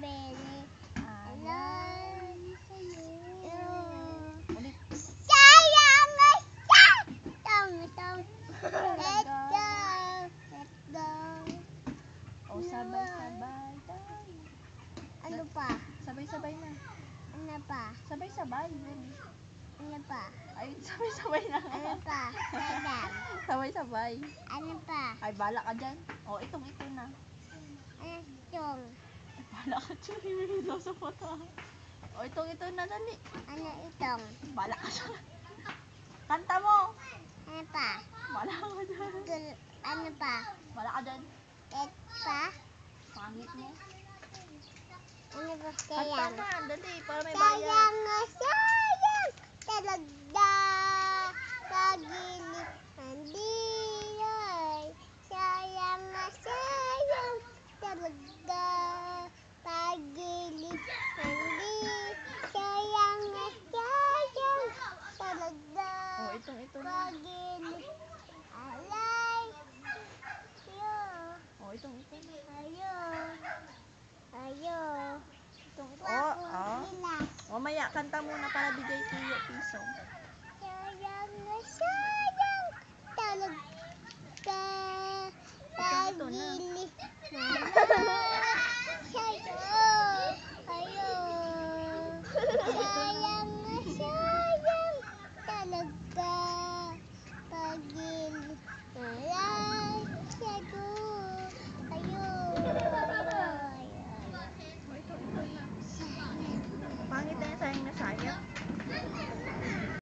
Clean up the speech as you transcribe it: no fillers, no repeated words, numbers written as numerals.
Bene. Alay sa'yo. Ulit. Sayang na siya! Itong. Ito. O, sabay-sabay tayo. Ano pa? Sabay-sabay na. Ano pa? Sabay-sabay. Ano pa? Ay, sabay-sabay na. Ano pa? Sayang. Sabay-sabay. Ano pa? Ay, bala ka dyan. O, ito na. Ano itong? Ay, bala ka dyan. Himili daw sa mata. O, ito na, dali. Ano itong? Bala ka dyan. Kanta mo. Ano pa? Bala ka dyan. Ano pa? Bala ka dyan. Et pa? Pangit mo. Ano pa? Kanta Sayang. na, dali. Para may bayad. Sayang na sayang. Talaga. Pagilip ng dilay. Sayang na sayang. Talaga. Pagilip ng dilay. Sayang na sayang. Talaga. O, ito na. Pagilip. Alay. Ayo. O, ito na. Ayo. Ayo. O, mamaya, kanta muna para bigay ko yung piso.